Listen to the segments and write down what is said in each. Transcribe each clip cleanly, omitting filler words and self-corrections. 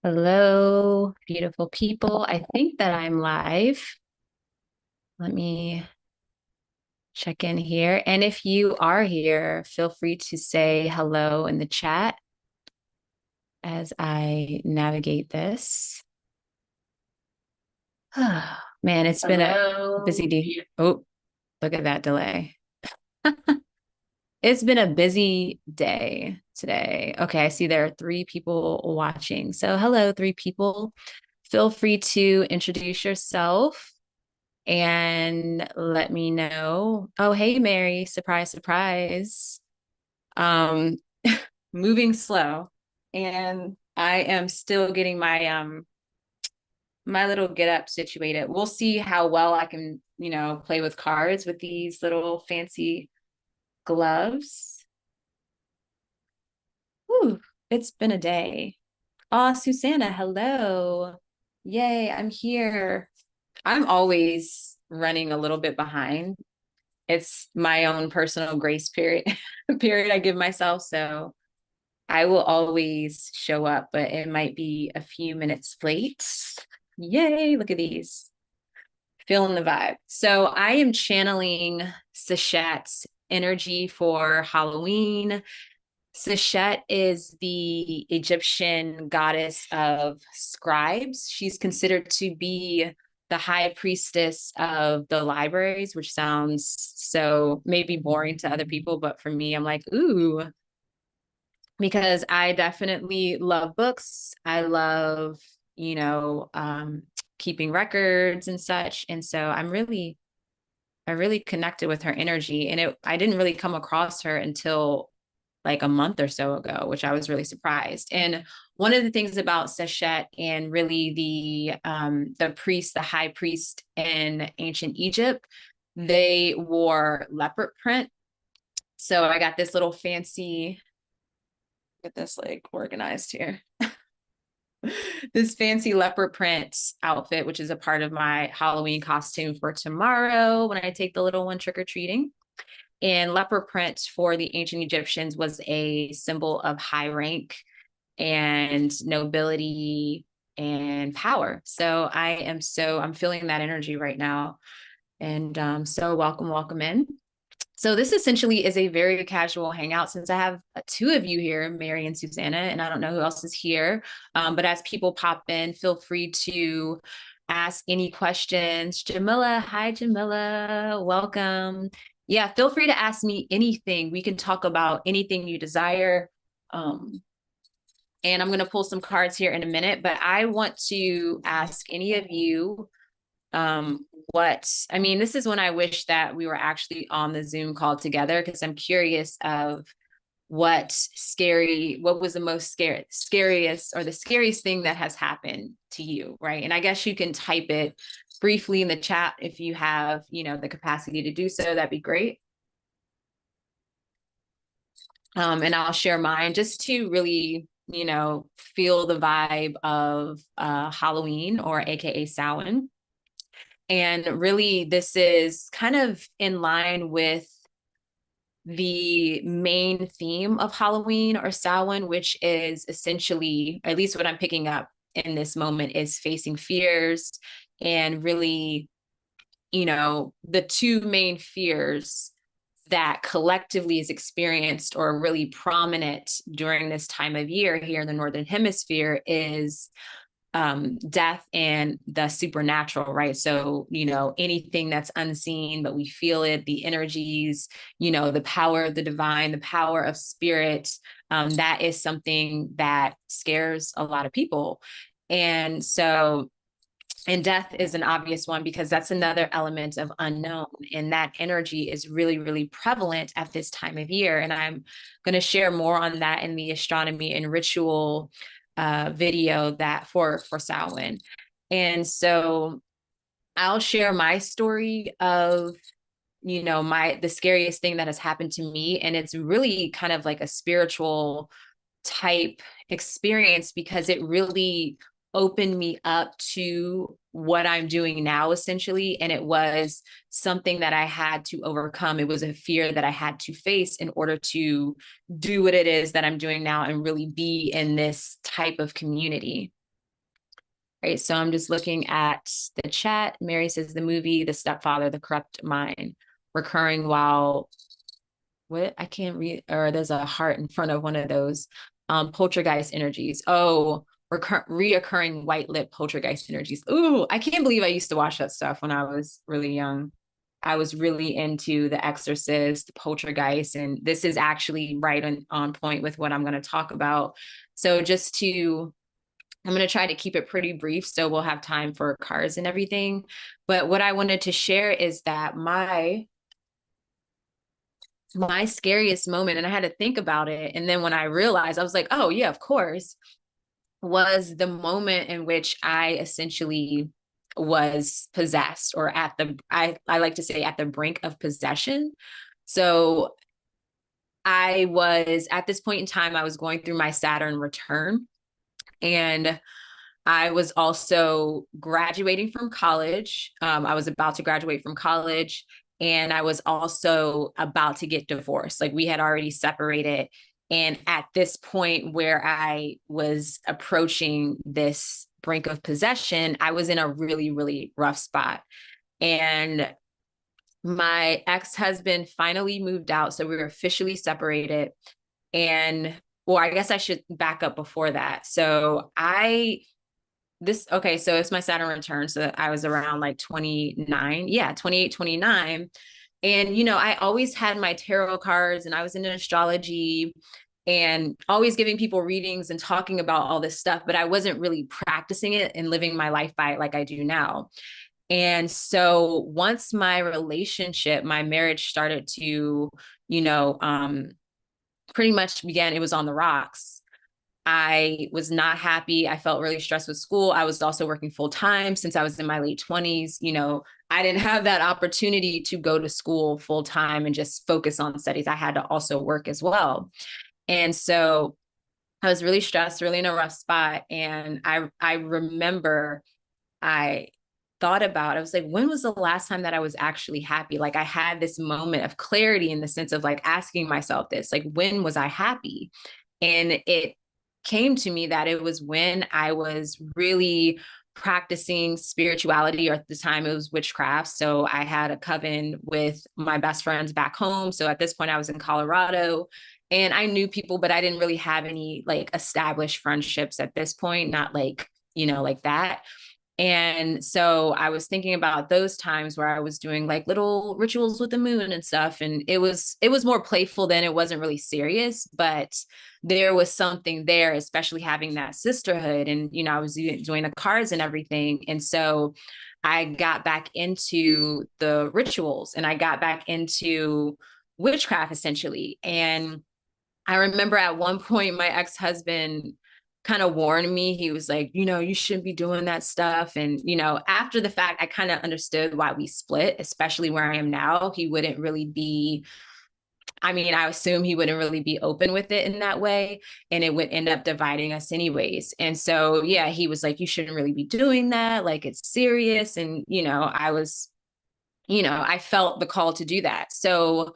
Hello, beautiful people. I think that I'm live. Let me check in here. And if you are here, feel free to say hello in the chat as I navigate this. Man, it's been a busy day. Oh, look at that delay. It's been a busy day today. Okay, I see there are three people watching. So, hello, three people. Feel free to introduce yourself and let me know. Oh, hey, Mary, surprise, surprise. Um, moving slow. And I am still getting my little get up situated. We'll see how well I can, play with cards with these little fancy gloves. Whew, it's been a day. Oh, Susanna, hello. Yay, I'm here. I'm always running a little bit behind. It's my own personal grace period period I give myself. So I will always show up, but it might be a few minutes late. Yay, look at these. Feeling the vibe. So I am channeling Sachet's energy for Halloween. Sachet is the Egyptian goddess of scribes. She's considered to be the high priestess of the libraries, which sounds so maybe boring to other people, but for me, I'm like, ooh, because I definitely love books. I love, you know, um, keeping records and such. And so I really connected with her energy. And I didn't really come across her until like a month or so ago, which I was really surprised. And one of the things about Seshet and really the priest, the high priest in ancient Egypt, they wore leopard print. So I got this little fancy, get this like organized here. This fancy leopard print outfit, which is a part of my Halloween costume for tomorrow when I take the little one trick-or-treating. And leopard print for the ancient Egyptians was a symbol of high rank and nobility and power. So I'm feeling that energy right now. And so welcome in. So this essentially is a very casual hangout since I have two of you here, Mary and Susanna, and I don't know who else is here. But as people pop in, feel free to ask any questions. Jamila, hi Jamila, welcome. Yeah, feel free to ask me anything. We can talk about anything you desire. And I'm going to pull some cards here in a minute, but I want to ask any of you this is when I wish that we were actually on the Zoom call together because I'm curious of what was the most scariest or the scariest thing that has happened to you, right? And I guess you can type it briefly in the chat if you have, the capacity to do so, that'd be great. And I'll share mine just to really, feel the vibe of Halloween or AKA Samhain. And really, this is kind of in line with the main theme of Halloween or Samhain, which is essentially, at least what I'm picking up in this moment, is facing fears and really, the two main fears that collectively is experienced or really prominent during this time of year here in the Northern Hemisphere is death and the supernatural, right? So, anything that's unseen, but we feel it, the energies, the power of the divine, the power of spirit, that is something that scares a lot of people. And so, and death is an obvious one because that's another element of unknown. And that energy is really, really prevalent at this time of year. And I'm going to share more on that in the astronomy and ritual video that for Samhain. And so I'll share my story of the scariest thing that has happened to me, and it's really kind of like a spiritual type experience because it really opened me up to what I'm doing now, essentially. And it was something that I had to overcome. It was a fear that I had to face in order to do what it is that I'm doing now and really be in this type of community. Right. So I'm just looking at the chat. Mary says the movie, The Stepfather, The Corrupt Mind, recurring while what I can't read, or there's a heart in front of one of those poltergeist energies. Oh, reoccurring white lip poltergeist energies. Ooh, I can't believe I used to watch that stuff when I was really young. I was really into The Exorcist, Poltergeist, and this is actually right on point with what I'm going to talk about. So I'm going to try to keep it pretty brief so we'll have time for cards and everything. But what I wanted to share is that my scariest moment, and I had to think about it. And then when I realized, I was like, oh, yeah, of course, was the moment in which I essentially was possessed, or I like to say at the brink of possession. So I was at this point in time, I was going through my Saturn return, and I was also graduating from college. I was about to graduate from college, and I was also about to get divorced. Like, we had already separated. And at this point where I was approaching this brink of possession, I was in a really, really rough spot. And my ex-husband finally moved out. So we were officially separated. And, well, I guess I should back up before that. So it's my Saturn return. So I was around like 29. Yeah, 28, 29. And, I always had my tarot cards, and I was into astrology and always giving people readings and talking about all this stuff, but I wasn't really practicing it and living my life by it like I do now. And so once my marriage started to, you know, um, pretty much began, it was on the rocks. I was not happy. I felt really stressed with school. I was also working full time since I was in my late 20s. I didn't have that opportunity to go to school full time and just focus on studies. I had to also work as well. And so I was really stressed, really in a rough spot. And I remember I thought about, I was like, when was the last time that I was actually happy? Like, I had this moment of clarity in the sense of like asking myself this, like, when was I happy? And it came to me that it was when I was really practicing spirituality, or at the time it was witchcraft. So I had a coven with my best friends back home. So at this point I was in Colorado, and I knew people, but I didn't really have any like established friendships at this point, not like, like that. And so I was thinking about those times where I was doing like little rituals with the moon and stuff. And it was more playful than, it wasn't really serious, but there was something there, especially having that sisterhood. And, I was doing the cards and everything. And so I got back into the rituals, and I got back into witchcraft essentially. And I remember at one point my ex-husband kind of warned me. He was like, you shouldn't be doing that stuff. And, after the fact, I kind of understood why we split, especially where I am now. He wouldn't really be, I mean, I assume he wouldn't really be open with it in that way. And it would end up dividing us anyways. And so, yeah, he was like, you shouldn't really be doing that. Like, it's serious. And, I felt the call to do that. So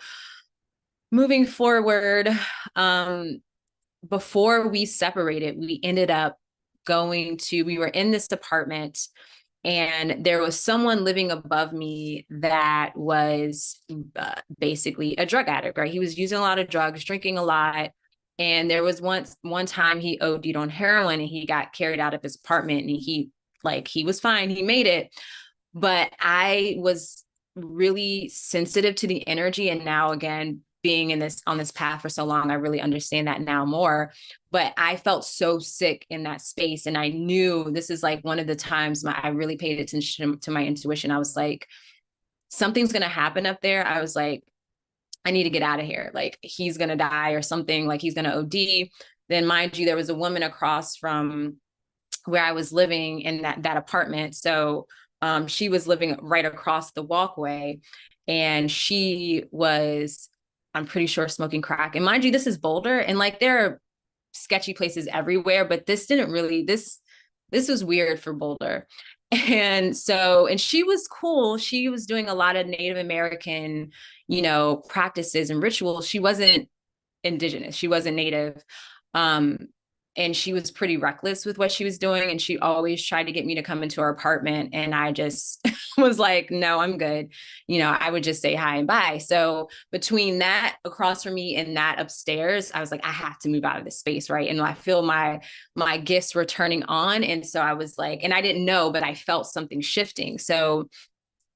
moving forward, um, before we separated, we ended up we were in this apartment, and there was someone living above me that was basically a drug addict, right? He was using a lot of drugs, drinking a lot. And there was one time he OD'd on heroin, and he got carried out of his apartment, and he was fine. He made it. But I was really sensitive to the energy. And now, again, being on this path for so long, I really understand that now more. But I felt so sick in that space. And I knew this is like one of the times I really paid attention to my intuition. I was like, something's going to happen up there. I was like, I need to get out of here. Like, he's going to die or something, like he's going to OD. Then mind you, there was a woman across from where I was living in that apartment. So she was living right across the walkway, and she was, I'm pretty sure, smoking crack. And mind you, this is Boulder, and like there are sketchy places everywhere, but this was weird for Boulder. And she was cool. She was doing a lot of Native American, practices and rituals. She wasn't indigenous. She wasn't native. Um, and she was pretty reckless with what she was doing. And she always tried to get me to come into her apartment. And I just was like, no, I'm good. I would just say hi and bye. So between that across from me and that upstairs, I was like, I have to move out of this space. Right. And I feel my gifts were turning on. And so I was like, and I didn't know, but I felt something shifting. So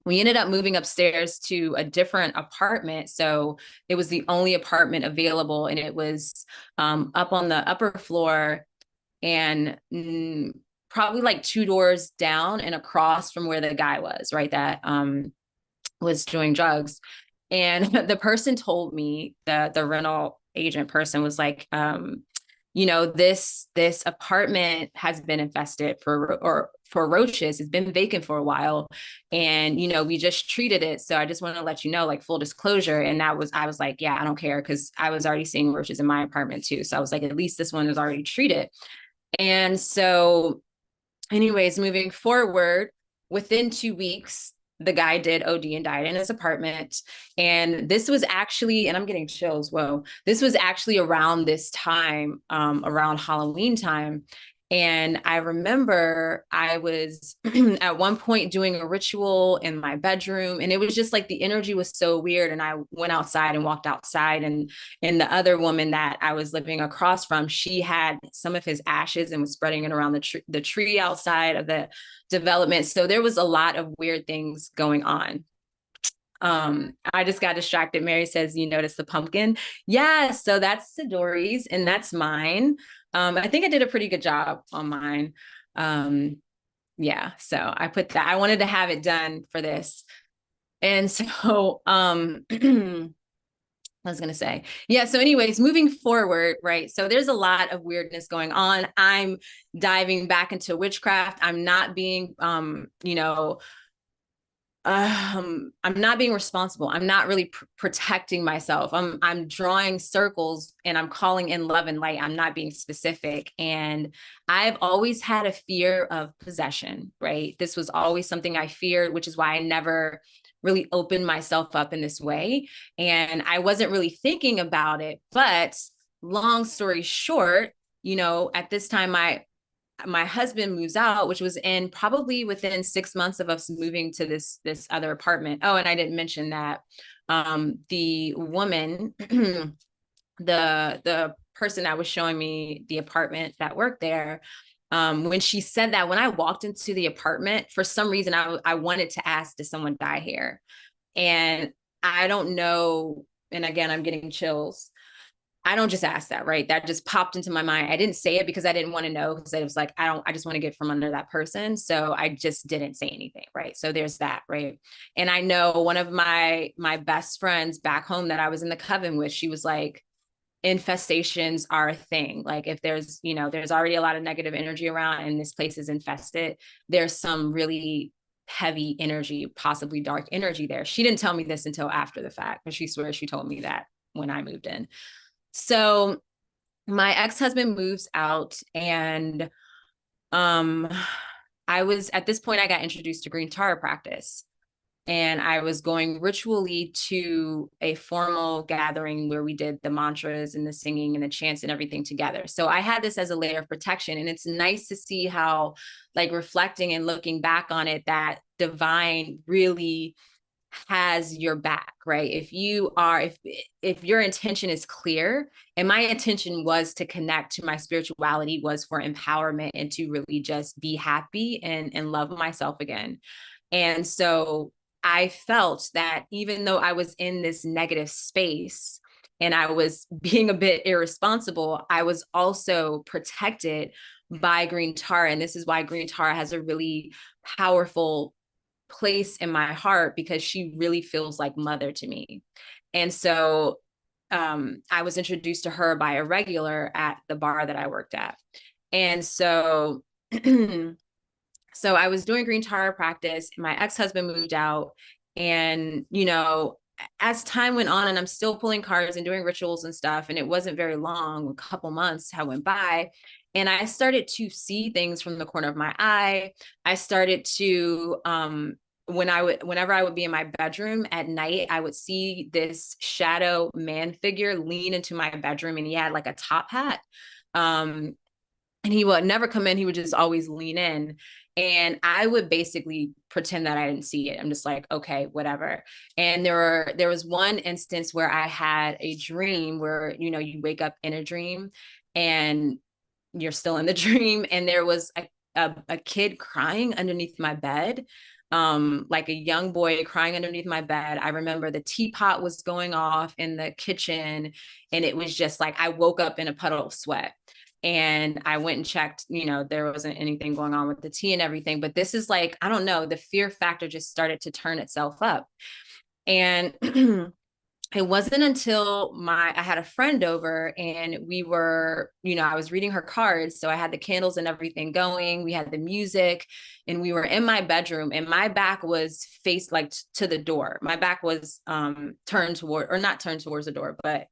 we ended up moving upstairs to a different apartment. So it was the only apartment available, and it was up on the upper floor, and probably like 2 doors down and across from where the guy was, right? That was doing drugs. And the person told me, the rental agent person was like, this apartment has been infested for roaches. It's been vacant for a while, and we just treated it. So I just want to let you know, like, full disclosure. And I was like, yeah, I don't care, because I was already seeing roaches in my apartment too. So I was like, at least this one is already treated. And so, anyways, moving forward, within 2 weeks, the guy did OD and died in his apartment. And this was actually, and I'm getting chills, whoa, this was actually around this time, around Halloween time. And I remember I was at one point doing a ritual in my bedroom, and it was just like the energy was so weird. And I went outside and walked outside, and the other woman that I was living across from, she had some of his ashes and was spreading it around the tree outside of the development. So there was a lot of weird things going on. I just got distracted. Mary says, you noticed the pumpkin? Yeah, so that's Sidori's and that's mine. I think I did a pretty good job on mine. Yeah, so I put that. I wanted to have it done for this. And so I was going to say, yeah. So anyways, moving forward, right? So there's a lot of weirdness going on. I'm diving back into witchcraft. I'm not being, I'm not being responsible. I'm not really protecting myself. I'm drawing circles and I'm calling in love and light. I'm not being specific. And I've always had a fear of possession, right? This was always something I feared, which is why I never really opened myself up in this way. And I wasn't really thinking about it. But long story short, at this time, my husband moves out, which was in probably within 6 months of us moving to this other apartment. Oh, and I didn't mention that the woman, the person that was showing me the apartment that worked there, when she said that, when I walked into the apartment, for some reason I wanted to ask, did someone die here? And I don't know. And again, I'm getting chills. I don't just ask that, right? That just popped into my mind. I didn't say it because I didn't want to know, because I was like, I just want to get from under that person. So I just didn't say anything, right? So there's that, right? And I know one of my best friends back home that I was in the coven with, she was like, infestations are a thing. Like, if there's already a lot of negative energy around and this place is infested, there's some really heavy energy, possibly dark energy there. She didn't tell me this until after the fact, but she swears she told me that when I moved in. So my ex-husband moves out, and I was, at this point, I got introduced to green Tara practice, and I was going ritually to a formal gathering where we did the mantras and the singing and the chants and everything together. So I had this as a layer of protection, and it's nice to see how, like, reflecting and looking back on it, that divine really has your back, right? If your intention is clear, and my intention was to connect to my spirituality, was for empowerment and to really just be happy and love myself again. And so I felt that even though I was in this negative space and I was being a bit irresponsible, I was also protected by green Tara. And this is why green Tara has a really powerful place in my heart, because she really feels like mother to me. And so I was introduced to her by a regular at the bar that I worked at. And so so I was doing green Tara practice, and my ex-husband moved out. And as time went on, and I'm still pulling cards and doing rituals and stuff, and it wasn't very long, a couple months had went by, and I started to see things from the corner of my eye. I started to whenever I would be in my bedroom at night, I would see this shadow man figure lean into my bedroom, and he had like a top hat. and he would never come in. He would just always lean in. And I would basically pretend that I didn't see it. I'm just like, okay, whatever. And there was one instance where I had a dream where, you know, you wake up in a dream and you're still in the dream. And there was a kid crying underneath my bed, like a young boy crying underneath my bed. I remember the teapot was going off in the kitchen, and it was just like I woke up in a puddle of sweat. And I went and checked, you know, there wasn't anything going on with the tea and everything. But this is like, I don't know, the fear factor just started to turn itself up. And it wasn't until I had a friend over, and we were, you know, I was reading her cards. So I had the candles and everything going. We had the music, and we were in my bedroom, and my back was faced like to the door. My back was turned toward, or not turned towards the door, but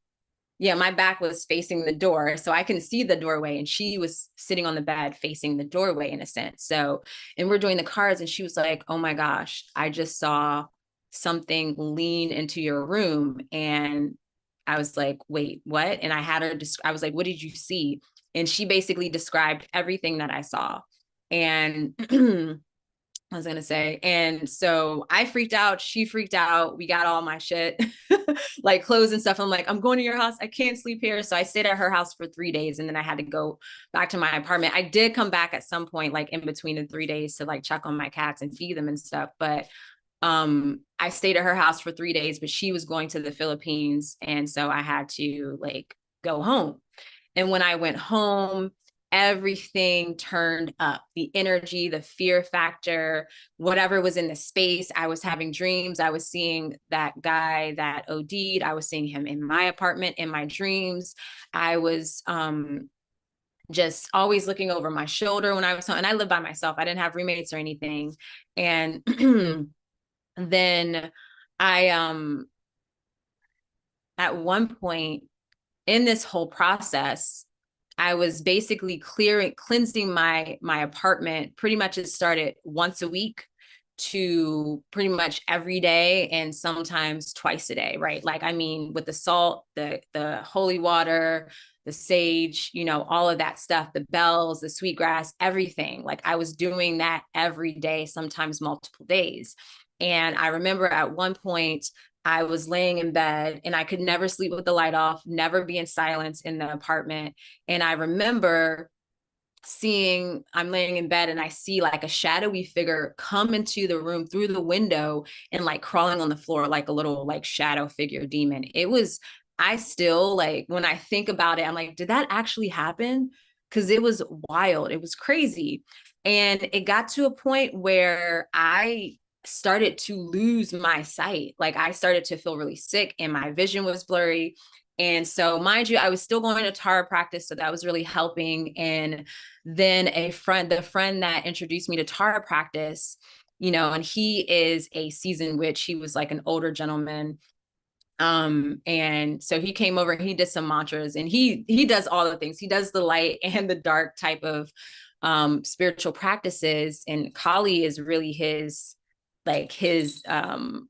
yeah, my back was facing the door. So I can see the doorway, and she was sitting on the bed facing the doorway in a sense. So, and we're doing the cards, and she was like, oh my gosh, I just saw something lean into your room. And I was like, wait, what? And I had her, I was like, what did you see? And she basically described everything that I saw. And I was going to say, and so I freaked out. She freaked out. We got all my shit, like clothes and stuff. I'm like, I'm going to your house. I can't sleep here. So I stayed at her house for 3 days, and then I had to go back to my apartment. I did come back at some point, like in between the 3 days, to like check on my cats and feed them and stuff. But I stayed at her house for 3 days, but she was going to the Philippines. And so I had to like go home. And when I went home, everything turned up. The energy, the fear factor, whatever was in the space. I was having dreams. I was seeing that guy that OD'd. I was seeing him in my apartment in my dreams. I was just always looking over my shoulder when I was home. And I lived by myself. I didn't have roommates or anything. And then I at one point in this whole process, I was basically cleansing my apartment. Pretty much it started once a week to pretty much every day, and sometimes twice a day, right? Like, I mean, with the salt, the holy water, the sage, you know, all of that stuff, the bells, the sweetgrass, everything. Like I was doing that every day, sometimes multiple days. And I remember at one point I was laying in bed, and I could never sleep with the light off, never be in silence in the apartment. And I remember I'm laying in bed, and I see like a shadowy figure come into the room through the window and like crawling on the floor like a little like shadow figure demon. I still like, when I think about it, I'm like, did that actually happen? Because it was wild. It was crazy. And it got to a point where I started to lose my sight. Like I started to feel really sick, and my vision was blurry. And so, mind you, I was still going to Tara practice. So that was really helping. And then the friend that introduced me to Tara practice, you know, and he is a seasoned witch. He was like an older gentleman. And so he came over and he did some mantras, and he does all the things. He does the light and the dark type of spiritual practices. And Kali is really his what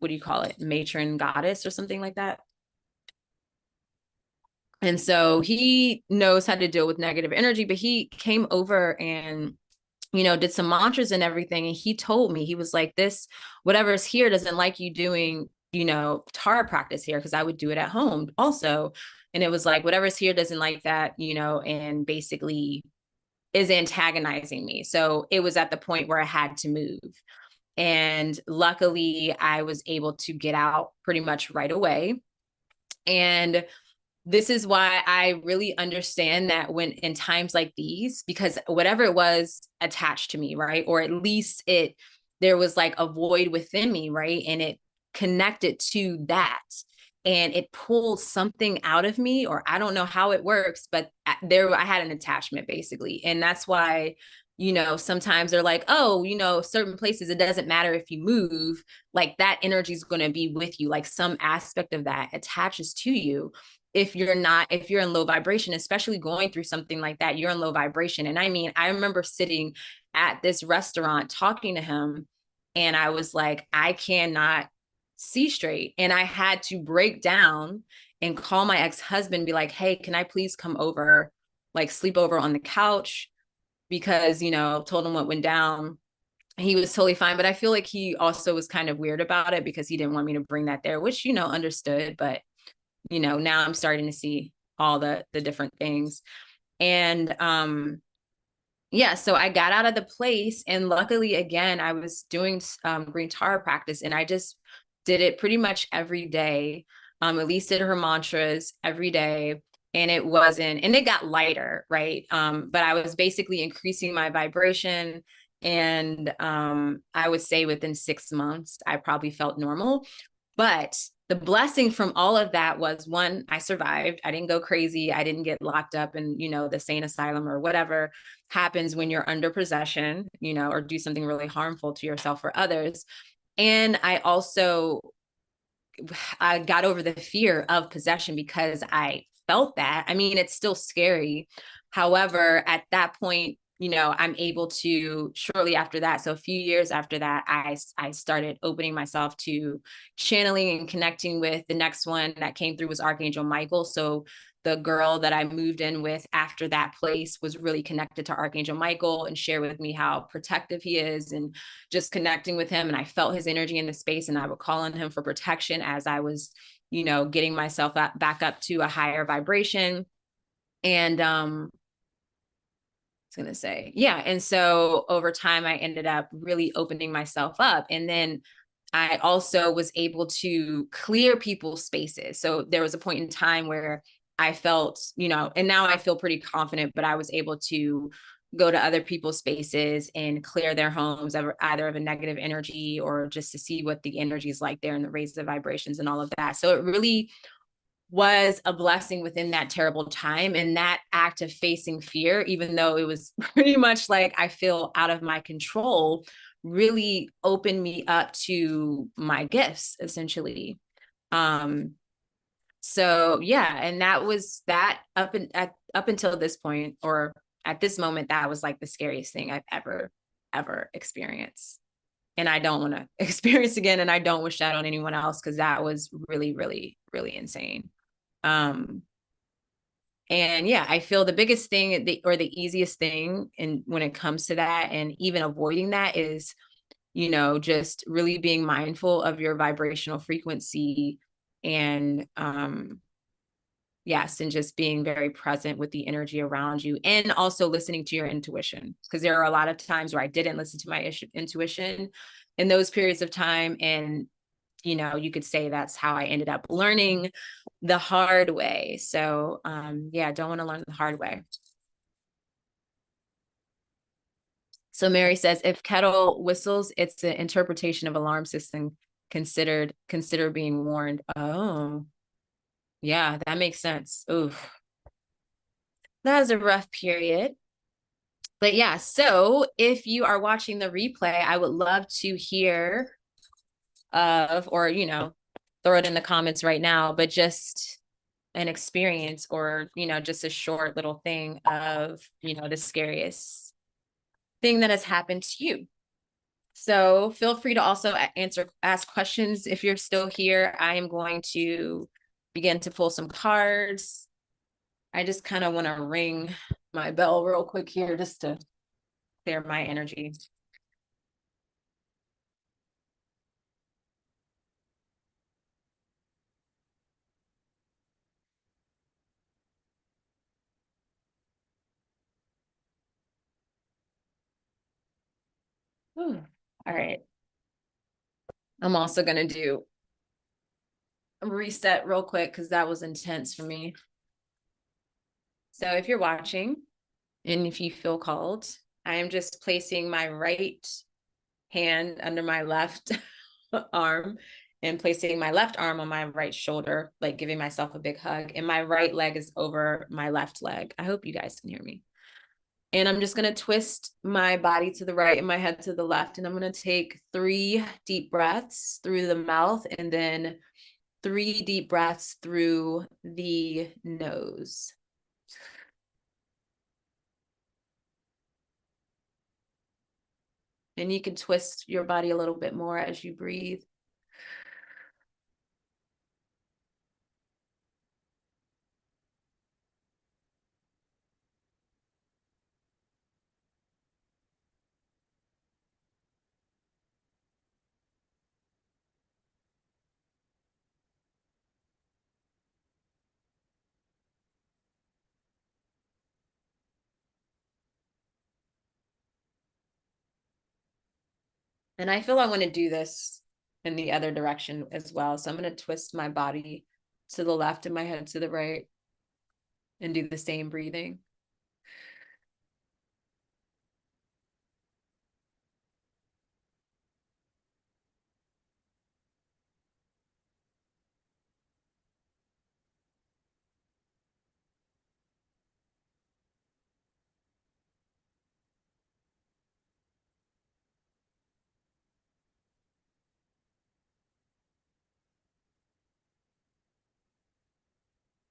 do you call it? Matron goddess or something like that. And so he knows how to deal with negative energy, but he came over and, you know, did some mantras and everything. And he told me, he was like, this, whatever's here doesn't like you doing, you know, Tara practice here. Cause I would do it at home also. And it was like, whatever's here doesn't like that, you know, and basically is antagonizing me. So it was at the point where I had to move. And luckily I was able to get out pretty much right away. And this is why I really understand that when in times like these, because whatever it was attached to me, right? Or at least there was like a void within me, right? And it connected to that, and it pulled something out of me, or I don't know how it works, but I had an attachment basically. And that's why, you know, sometimes they're like, oh, you know, certain places, it doesn't matter if you move, like that energy is going to be with you. Like some aspect of that attaches to you. If you're in low vibration, especially going through something like that, you're in low vibration. And I mean, I remember sitting at this restaurant talking to him, and I was like, I cannot see straight. And I had to break down and call my ex-husband, be like, hey, can I please come over, like sleep over on the couch? because, told him what went down. He was totally fine, but I feel like he also was kind of weird about it because he didn't want me to bring that there, which, understood. But, now I'm starting to see all the different things. And yeah, so I got out of the place, and luckily, again, I was doing green Tara practice, and I just did it pretty much every day. Elise did her mantras every day, and it got lighter, right? But I was basically increasing my vibration, and I would say within 6 months, I probably felt normal. But the blessing from all of that was, one, I survived. I didn't go crazy. I didn't get locked up in, the sane asylum or whatever happens when you're under possession, or do something really harmful to yourself or others. And I got over the fear of possession because I felt that. I mean, it's still scary. However, at that point, I'm able to, shortly after that, so a few years after that, I started opening myself to channeling and connecting with. The next one that came through was Archangel Michael. So the girl that I moved in with after that place was really connected to Archangel Michael and shared with me how protective he is, and just connecting with him. And I felt his energy in the space, and I would call on him for protection as I was, getting myself back up to a higher vibration. And going to say, yeah. And so over time, I ended up really opening myself up. And then I also was able to clear people's spaces. So there was a point in time where I felt, and now I feel pretty confident, but I was able to go to other people's spaces and clear their homes, either of a negative energy or just to see what the energy is like there and the raise the vibrations and all of that. So it really was a blessing within that terrible time. And that act of facing fear, even though it was pretty much like I feel out of my control, really opened me up to my gifts, essentially. So yeah, and that was that up until this point, or at this moment, that was like the scariest thing I've ever experienced. And I don't want to experience again, and I don't wish that on anyone else, because that was really, really, really insane. And yeah, I feel the biggest thing, or the easiest thing, and when it comes to that, and even avoiding that, is, just really being mindful of your vibrational frequency. And yes, and just being very present with the energy around you, and also listening to your intuition, because there are a lot of times where I didn't listen to my intuition in those periods of time. And you could say that's how I ended up learning the hard way. So yeah, I don't want to learn the hard way. So Mary says, if kettle whistles, it's an interpretation of alarm system. Consider being warned. Oh, yeah, that makes sense. Oof, that was a rough period. But yeah, so if you are watching the replay, I would love to hear of, or throw it in the comments right now, but just an experience, or just a short little thing of the scariest thing that has happened to you. So feel free to also ask questions if you're still here. I am going to begin to pull some cards. I just kind of want to ring my bell real quick here, just to clear my energy. Whew. All right. I'm also going to do a reset real quick, because that was intense for me. So if you're watching, and if you feel called, I am just placing my right hand under my left arm, and placing my left arm on my right shoulder, like giving myself a big hug. And my right leg is over my left leg. I hope you guys can hear me. And I'm just going to twist my body to the right and my head to the left. And I'm going to take 3 deep breaths through the mouth, and then 3 deep breaths through the nose. And you can twist your body a little bit more as you breathe. And I feel I want to do this in the other direction as well. So I'm going to twist my body to the left and my head to the right and do the same breathing.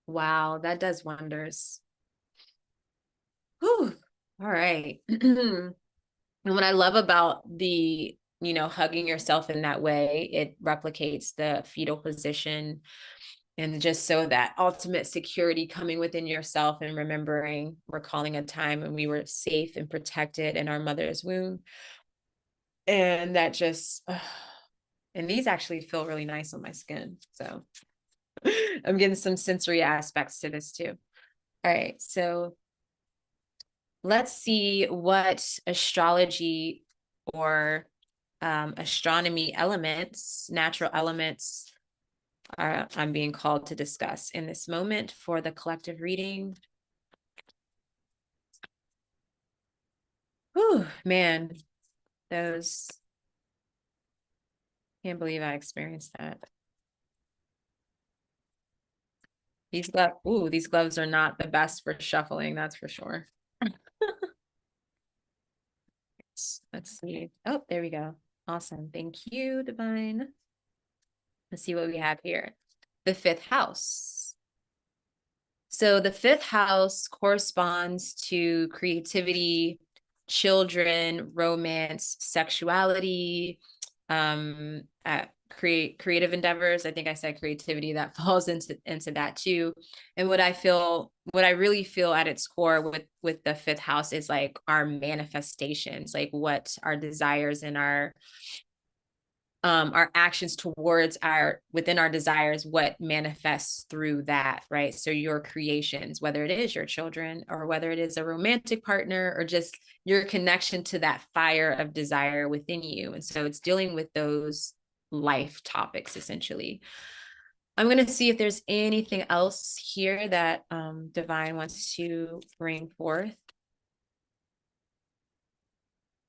Wow, that does wonders. Whew. All right. And what I love about the, hugging yourself in that way, it replicates the fetal position. And just so that ultimate security coming within yourself and remembering, recalling a time when we were safe and protected in our mother's womb. And that just, and these actually feel really nice on my skin. So I'm getting some sensory aspects to this too. All right. So let's see what astrology or astronomy elements, natural elements, I'm being called to discuss in this moment for the collective reading. Whew, man, those, can't believe I experienced that. These gloves are not the best for shuffling, that's for sure. Let's see. Oh, there we go. Awesome. Thank you, Divine. Let's see what we have here. The fifth house. So the fifth house corresponds to creativity, children, romance, sexuality, creative endeavors. I think I said creativity, that falls into that too. And what I really feel at its core with the fifth house is like our manifestations, like what our desires and our actions towards within our desires, what manifests through that, right? So your creations, whether it is your children or whether it is a romantic partner or just your connection to that fire of desire within you. And so it's dealing with those life topics essentially. I'm going to see if there's anything else here that Divine wants to bring forth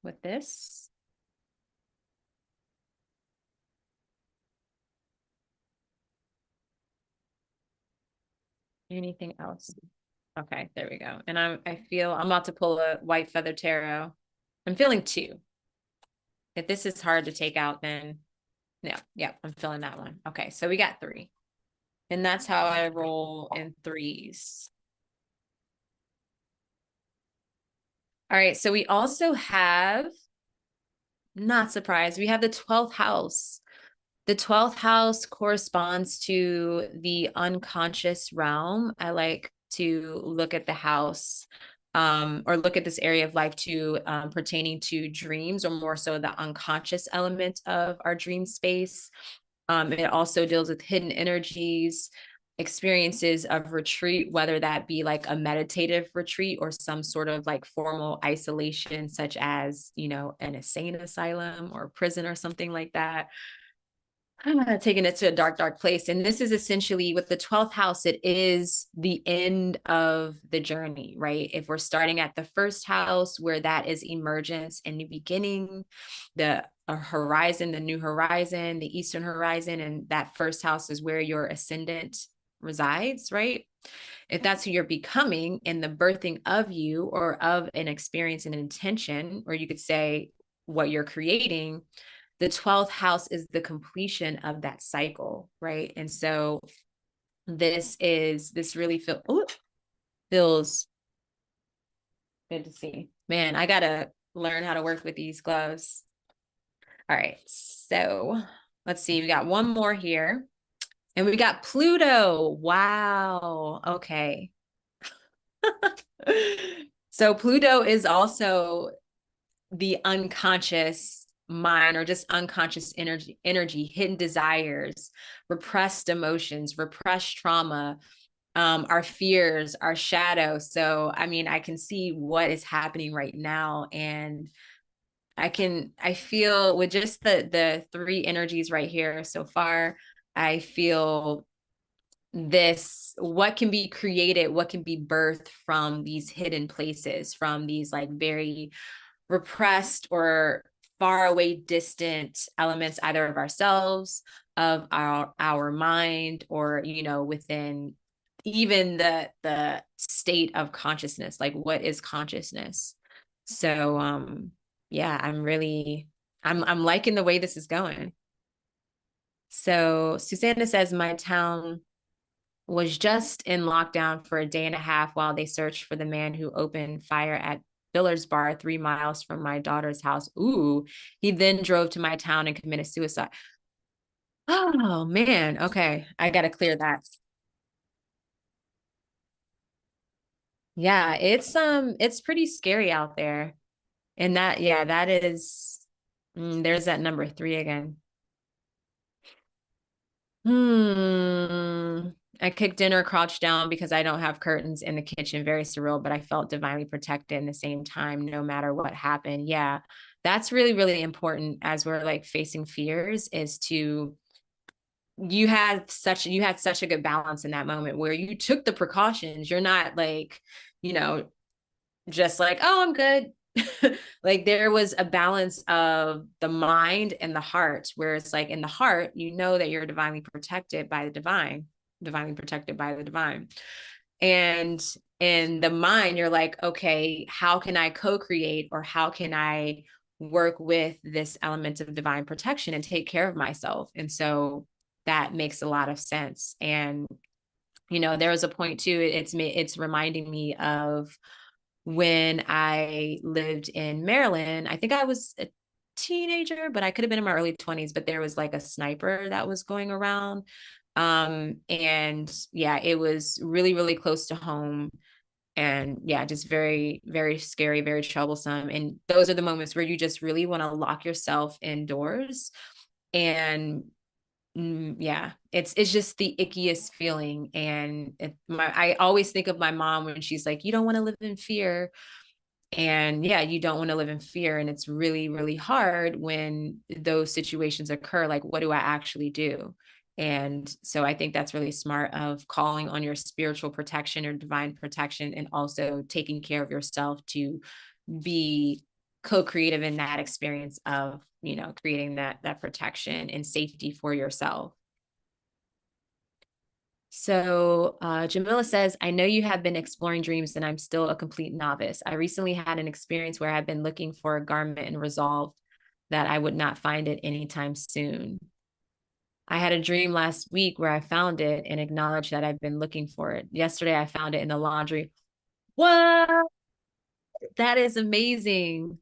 with this. Anything else? Okay, there we go. And I feel I'm about to pull a white feather tarot. I'm feeling two. If this is hard to take out, then yeah, I'm feeling that one. Okay, so we got three. And that's how I roll in threes. All right, so we also have, not surprised, we have the 12th house. The 12th house corresponds to the unconscious realm. I like to look at the house or look at this area of life too, pertaining to dreams, or more so the unconscious element of our dream space. It also deals with hidden energies, experiences of retreat, whether that be like a meditative retreat or some sort of like formal isolation, such as, an insane asylum or prison or something like that. Taking it to a dark, dark place. And this is essentially with the 12th house, it is the end of the journey, right? If we're starting at the first house, where that is emergence and new beginning, the horizon, the new horizon, the eastern horizon, and that first house is where your ascendant resides, right? If that's who you're becoming in the birthing of you or of an experience and intention, or you could say what you're creating, the 12th house is the completion of that cycle, right? And so this really feels good to see. Man, I gotta learn how to work with these gloves. All right, so let's see. We got one more here, and we got Pluto. Wow. Okay. So Pluto is also the unconscious mind, or just unconscious energy, hidden desires, repressed emotions, repressed trauma, our fears, our shadow. So I mean, I can see what is happening right now, and I feel with just the three energies right here so far, I feel this, what can be created, what can be birthed from these hidden places, from these like very repressed or far away distant elements, either of ourselves, of our mind, or within even the state of consciousness, like what is consciousness. So yeah, I'm liking the way this is going. So Susanna says my town was just in lockdown for a day and a half while they searched for the man who opened fire at Billard's Bar 3 miles from my daughter's house. Ooh, he then drove to my town and committed suicide. Oh man, okay, I gotta clear that. Yeah, it's pretty scary out there. And that, yeah, that is, there's that number three again. Hmm. I cooked dinner, crouched down because I don't have curtains in the kitchen. Very surreal, but I felt divinely protected in the same time, no matter what happened. Yeah, that's really, really important as we're like facing fears, is to, you had such a good balance in that moment where you took the precautions. You're not like, you know, just like, oh, I'm good. Like there was a balance of the mind and the heart, where it's like in the heart, you know that you're divinely protected by the divine, divinely protected by the divine. And in the mind, you're like, okay, how can I co-create, or how can I work with this element of divine protection and take care of myself? And so that makes a lot of sense. And there was a point too, it's reminding me of when I lived in Maryland. I think I was a teenager, but I could have been in my early 20s, but there was like a sniper that was going around. And yeah, it was really, really close to home. And yeah, just very, very scary, very troublesome. And those are the moments where you just really want to lock yourself indoors. And yeah, it's just the ickiest feeling. And I always think of my mom when she's like, you don't want to live in fear. And yeah, you don't want to live in fear. And it's really, really hard when those situations occur. Like, what do I actually do? And so I think that's really smart, of calling on your spiritual protection or divine protection, and also taking care of yourself to be co-creative in that experience of, creating that protection and safety for yourself. So Jamila says, I know you have been exploring dreams and I'm still a complete novice. I recently had an experience where I've been looking for a garment and resolved that I would not find it anytime soon. I had a dream last week where I found it and acknowledged that I've been looking for it. Yesterday, I found it in the laundry. What? That is amazing.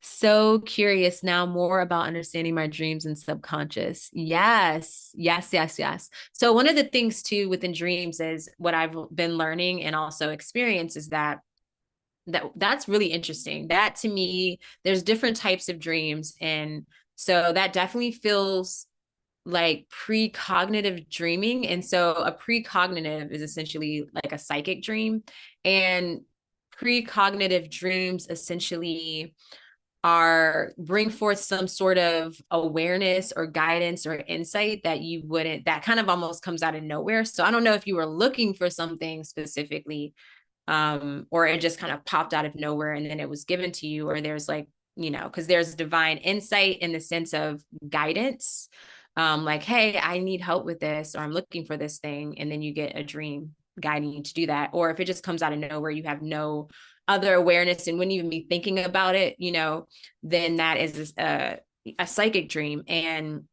So curious now more about understanding my dreams and subconscious. Yes, yes, yes, yes. So one of the things too within dreams is what I've been learning and also experience is that's really interesting. That to me, there's different types of dreams. And so that definitely feels like precognitive dreaming. And so a precognitive is essentially like a psychic dream. And precognitive dreams essentially are bring forth some sort of awareness or guidance or insight that you wouldn't, that kind of almost comes out of nowhere. So I don't know if you were looking for something specifically, or it just kind of popped out of nowhere and then it was given to you, or there's like, because there's divine insight in the sense of guidance, like, hey, I need help with this, or I'm looking for this thing, and then you get a dream guiding you to do that. Or if it just comes out of nowhere, you have no other awareness and wouldn't even be thinking about it, then that is a psychic dream. And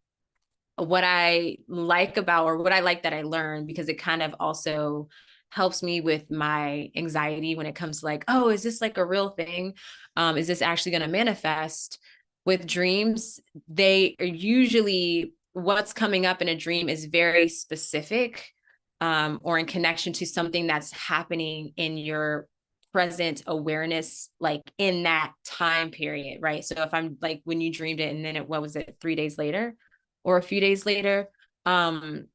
what I like about, or what I like that I learned, because it kind of also helps me with my anxiety when it comes to like, oh, is this like a real thing? Is this actually going to manifest? With dreams, they are usually, what's coming up in a dream is very specific, or in connection to something that's happening in your present awareness, like in that time period, right? So if I'm like, when you dreamed it and then what was it, 3 days later or a few days later, um,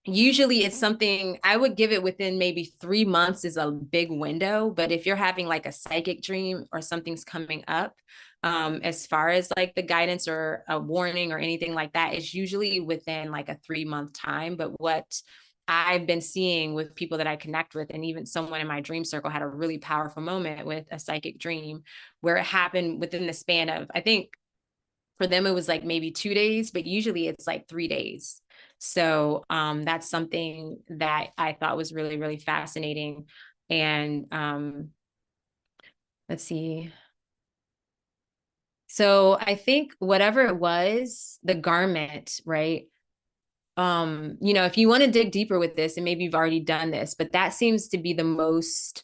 usually it's something I would give it within maybe 3 months is a big window. But if you're having like a psychic dream or something's coming up, As far as like the guidance or a warning or anything like that, it's usually within like a 3-month time. But what I've been seeing with people that I connect with, and even someone in my dream circle had a really powerful moment with a psychic dream where it happened within the span of, I think for them, it was like maybe 2 days, but usually it's like 3 days. So that's something that I thought was really, really fascinating. And let's see. So I think whatever it was, the garment, right? If you want to dig deeper with this, and maybe you've already done this, but that seems to be the most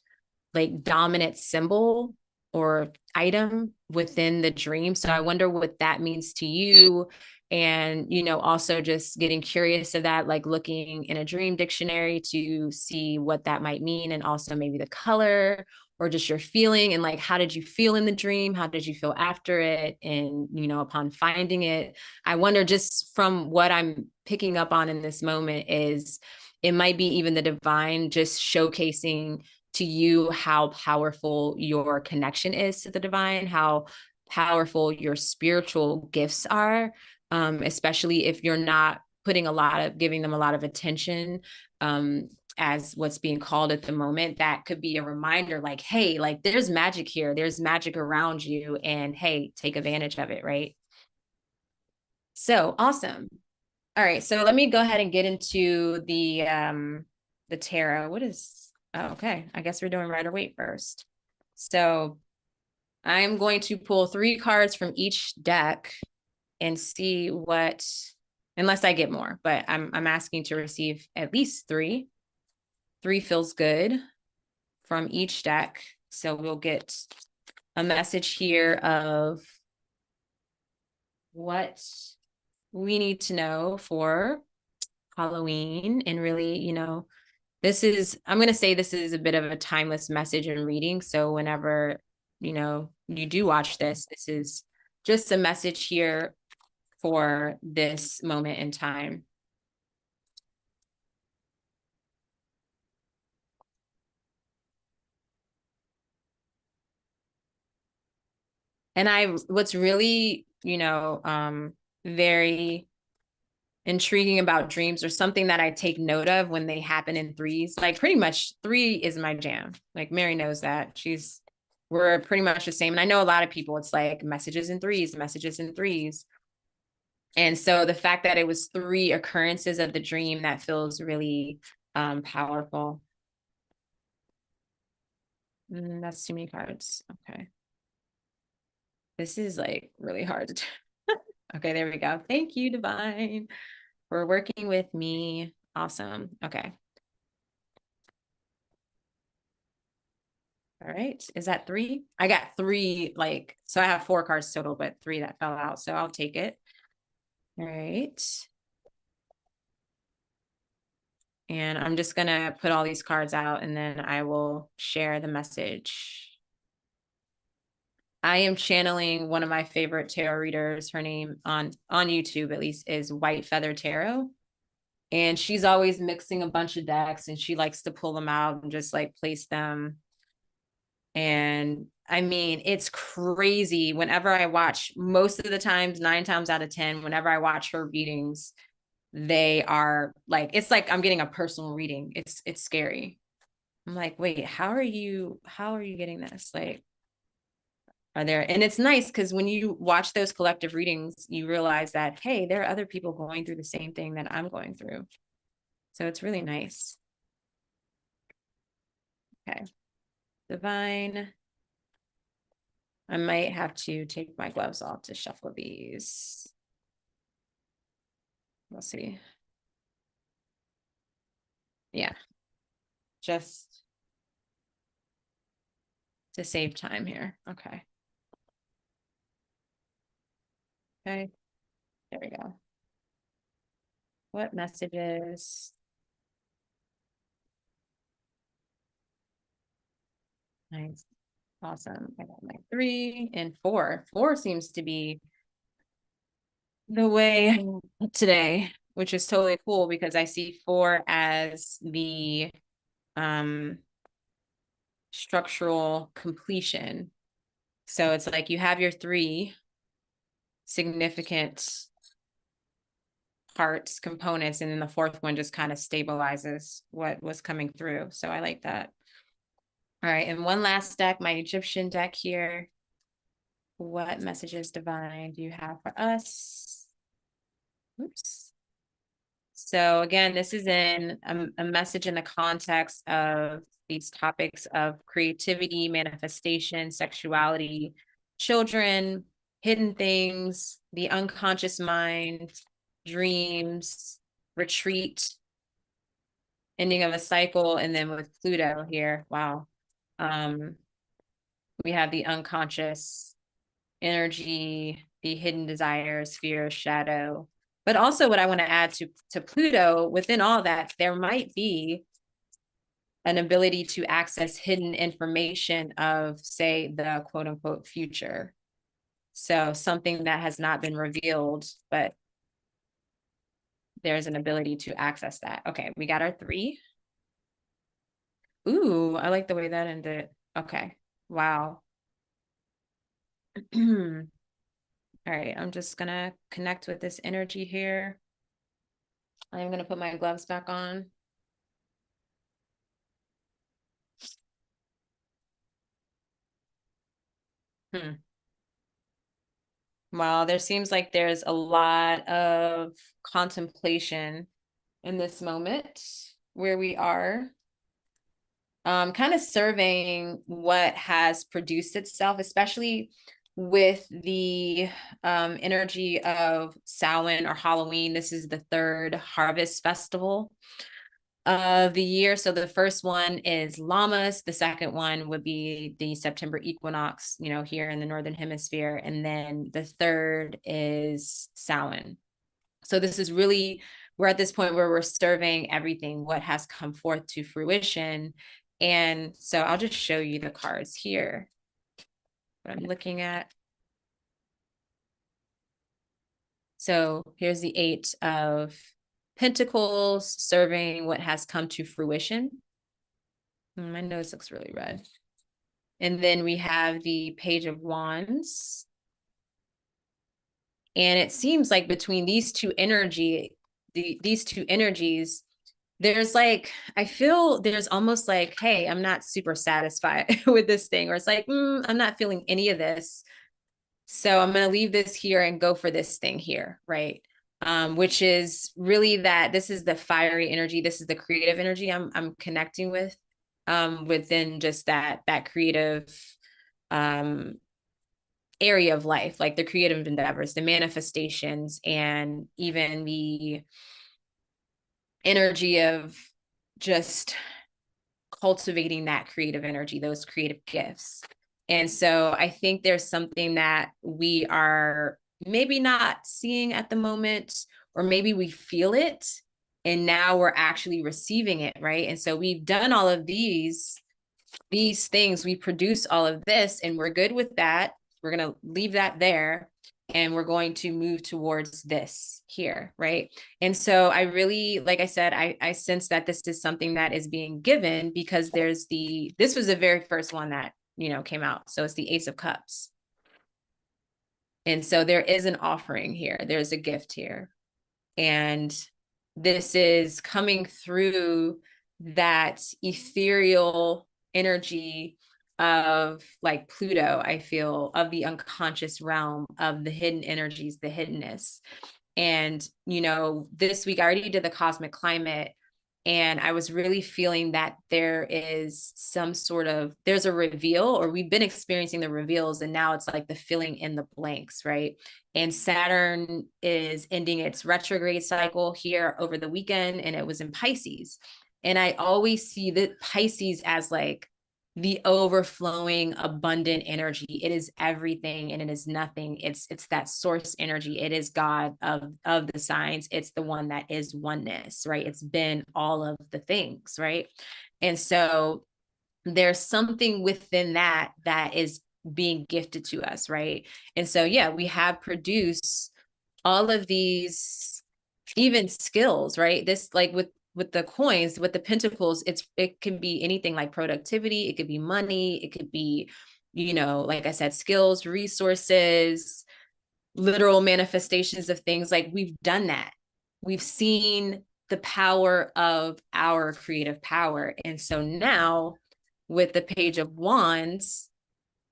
like dominant symbol or item within the dream. So I wonder what that means to you. And, also just getting curious of that, like looking in a dream dictionary to see what that might mean. And also maybe the color or just your feeling and like, how did you feel in the dream? How did you feel after it? And, upon finding it, I wonder just from what I'm picking up on in this moment is it might be even the divine just showcasing to you how powerful your connection is to the divine, how powerful your spiritual gifts are, especially if you're not giving them a lot of attention, as what's being called at the moment. That could be a reminder like, hey, like there's magic here, there's magic around you, and hey, take advantage of it, right? So awesome. All right, so let me go ahead and get into the tarot. Okay, I guess we're doing Rider Waite first. So I'm going to pull 3 cards from each deck and see what, unless I get more, but I'm asking to receive at least 3. 3 feels good from each deck. So we'll get a message here of what we need to know for Halloween. And really, I'm going to say this is a bit of a timeless message and reading. So whenever, you do watch this is just a message here for this moment in time. And what's really, very intriguing about dreams, or something that I take note of when they happen in threes, like pretty much 3 is my jam. Like Mary knows that. We're pretty much the same. And I know a lot of people, it's like messages in threes, messages in threes. And so the fact that it was 3 occurrences of the dream, that feels really powerful. That's too many cards. Okay. This is like really hard to do. Okay, there we go. Thank you, Divine, for working with me. Awesome. Okay. All right. Is that 3? I got 3, so I have 4 cards total, but 3 that fell out. So I'll take it. All right. And I'm just going to put all these cards out, and then I will share the message. I am channeling one of my favorite tarot readers. Her name on YouTube, at least, is White Feather Tarot. And she's always mixing a bunch of decks, and she likes to pull them out and just like place them. And I mean, it's crazy. Whenever I watch, most of the times, 9 times out of 10, whenever I watch her readings, they are like, it's like I'm getting a personal reading. It's scary. I'm like, wait, how are you getting this? Like, are there, and it's nice because when you watch those collective readings, you realize that, hey, there are other people going through the same thing that I'm going through. So it's really nice. Okay. Divine. I might have to take my gloves off to shuffle these. We'll see. Yeah. Just to save time here. Okay. Okay. There we go. What messages? Nice. Awesome. I got my 3 and 4. 4 seems to be the way today, which is totally cool because I see 4 as the structural completion. So it's like you have your three significant parts, components, and then the fourth one just kind of stabilizes what was coming through. So I like that. All right, and one last deck, my Egyptian deck here. What messages divine do you have for us? Oops. So again, this is in a message in the context of these topics of creativity, manifestation, sexuality, children, hidden things, the unconscious mind, dreams, retreat, ending of a cycle, and then with Pluto here, wow. We have the unconscious energy, the hidden desires, fear, shadow. But also what I want to add to Pluto, within all that, there might be an ability to access hidden information of, say, the quote unquote future. So something that has not been revealed, but there's an ability to access that. Okay, we got our three. Ooh, I like the way that ended. Okay, wow. All right, I'm just gonna connect with this energy here. I'm gonna put my gloves back on. Well, there seems like there's a lot of contemplation in this moment where we are, kind of surveying what has produced itself, especially with the energy of Samhain or Halloween. This is the third harvest festival of the year. So the first one is Lammas. The second one would be the September equinox, here in the Northern Hemisphere. And then the third is Samhain. So this is really, we're at this point where we're surveying everything, what has come forth to fruition. And so I'll just show you the cards here, what I'm looking at. So here's the Eight of Pentacles, serving what has come to fruition. My nose looks really red. And then we have the Page of Wands. And it seems like between these two these two energies, there's like, I feel there's almost like, hey, I'm not super satisfied with this thing, or it's like, I'm not feeling any of this. So I'm going to leave this here and go for this thing here, right? Which is really that this is the fiery energy. This is the creative energy I'm connecting with, within just that creative area of life, like the creative endeavors, the manifestations, and even the energy of just cultivating that creative energy, those creative gifts. And so I think there's something that we are maybe not seeing at the moment, or maybe we feel it and now we're actually receiving it, right? And so we've done all of these things, we produce all of this, and we're good with that. We're going to leave that there, and we're going to move towards this here, right? And so I really, like I said, I sense that this is something that is being given, because this was the very first one that, came out. So it's the Ace of Cups. And so there is an offering here. There's a gift here. And this is coming through that ethereal energy of like Pluto, I feel, of the unconscious realm, of the hidden energies, the hiddenness. And, this week I already did the cosmic climate, and I was really feeling that there is there's a reveal, or we've been experiencing the reveals, and now it's like the filling in the blanks, right? And Saturn is ending its retrograde cycle here over the weekend, and it was in Pisces. And I always see the Pisces as like the overflowing, abundant energy. It is everything and it is nothing. It's that source energy. It is God of the signs. It's the one that is oneness, right? It's been all of the things, right? And so there's something within that is being gifted to us, right? And so, yeah, we have produced all of these even skills, right? This, like with the coins, with the pentacles, it can be anything like productivity, it could be money, it could be like I said, skills, resources, literal manifestations of things. Like we've done that. We've seen the power of our creative power. And so now with the Page of Wands,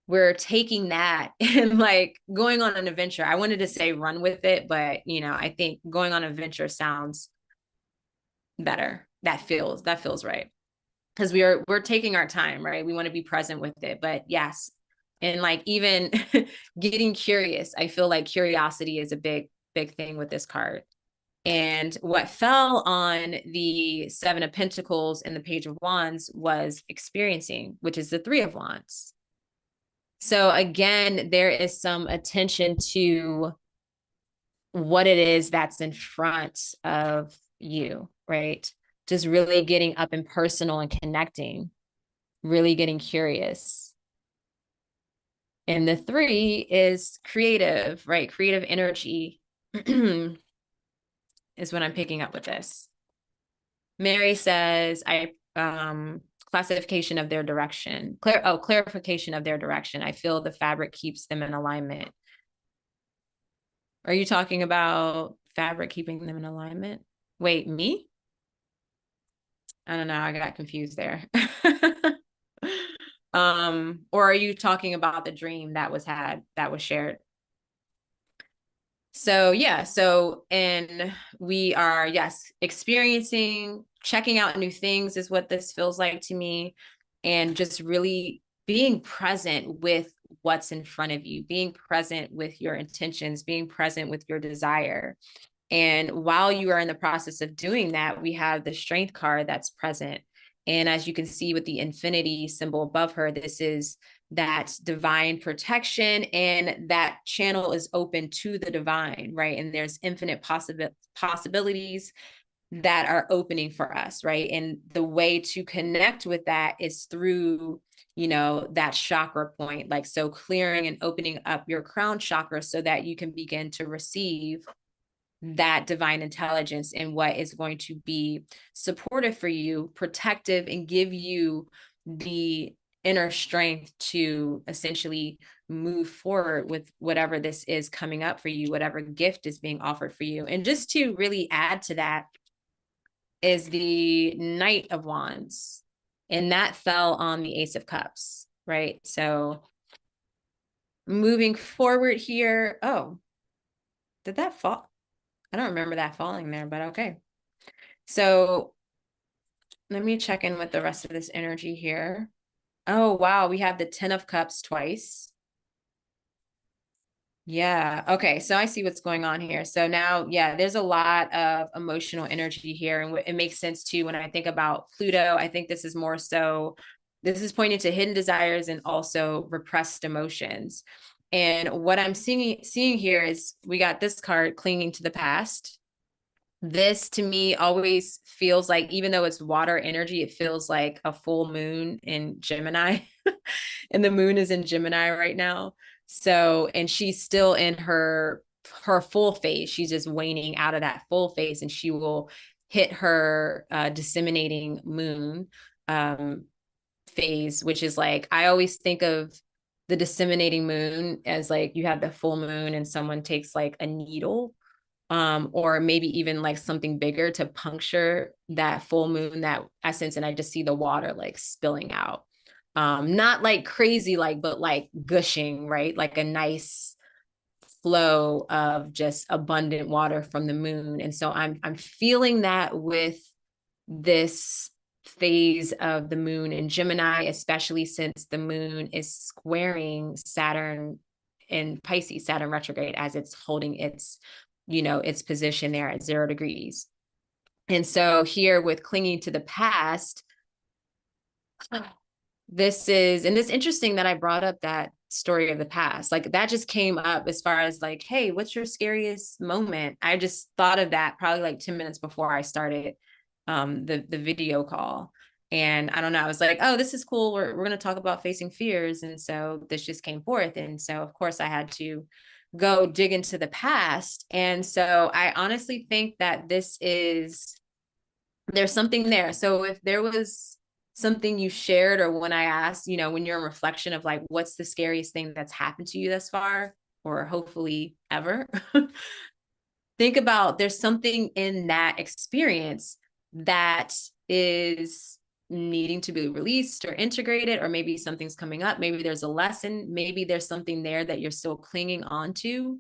we're taking that and like going on an adventure. I wanted to say run with it, but I think going on an adventure sounds better. That feels right. Because we're taking our time, right? We want to be present with it. But yes, and like even getting curious, I feel like curiosity is a big thing with this card. And what fell on the Seven of Pentacles and the Page of Wands was experiencing, which is the Three of Wands. So again, there is some attention to what it is that's in front of you, right? Just really getting up and personal and connecting, really getting curious. And the three is creative, right? Creative energy is what I'm picking up with this. Mary says, classification of their direction. Clarification of their direction. I feel the fabric keeps them in alignment. Are you talking about fabric keeping them in alignment? Wait, me? I don't know. I got confused there. Or are you talking about the dream that was shared? So yeah, and we are, yes, experiencing, checking out new things is what this feels like to me. And just really being present with what's in front of you, being present with your intentions, being present with your desire. And while you are in the process of doing that, we have the Strength card that's present. And as you can see with the infinity symbol above her, this is that divine protection, and that channel is open to the divine, right? And there's infinite possibilities that are opening for us, right? And the way to connect with that is through, that chakra point, like, so clearing and opening up your crown chakra so that you can begin to receive that divine intelligence and what is going to be supportive for you, protective, and give you the inner strength to essentially move forward with whatever this is coming up for you, whatever gift is being offered for you. And just to really add to that is the Knight of Wands, and that fell on the Ace of Cups, right? So moving forward here, oh, did that fall? I don't remember that falling there, but okay. So let me check in with the rest of this energy here. Oh, wow. We have the 10 of Cups twice. Yeah. Okay. So I see what's going on here. So now, yeah, there's a lot of emotional energy here. And it makes sense too. When I think about Pluto, I think this is more so, this is pointing to hidden desires and also repressed emotions. And what I'm seeing here is we got this card, clinging to the past. This to me always feels like, even though it's water energy, it feels like a full moon in Gemini. And the moon is in Gemini right now. So, and she's still in her full phase. She's just waning out of that full phase, and she will hit her disseminating moon phase, which is like, I always think of the disseminating moon as like you have the full moon and someone takes like a needle, or maybe even like something bigger to puncture that full moon, that essence. And I just see the water like spilling out. Not like crazy, like, but like gushing, right? Like a nice flow of just abundant water from the moon. And so I'm feeling that with this phase of the moon in Gemini, especially since the moon is squaring Saturn in Pisces, Saturn retrograde, as it's holding its, its position there at 0 degrees. And so here with clinging to the past, this is, and it's interesting that I brought up that story of the past. Like that just came up as far as like, hey, what's your scariest moment? I just thought of that probably like 10 minutes before I started the video call. And I don't know, I was like, oh, this is cool. We're going to talk about facing fears. And so this just came forth. And so of course I had to go dig into the past. And so I honestly think that there's something there. So if there was something you shared, or when I asked, when you're in reflection of like, what's the scariest thing that's happened to you thus far, or hopefully ever, think about there's something in that experience that is needing to be released or integrated, or maybe something's coming up. Maybe there's a lesson. Maybe there's something there that you're still clinging on to.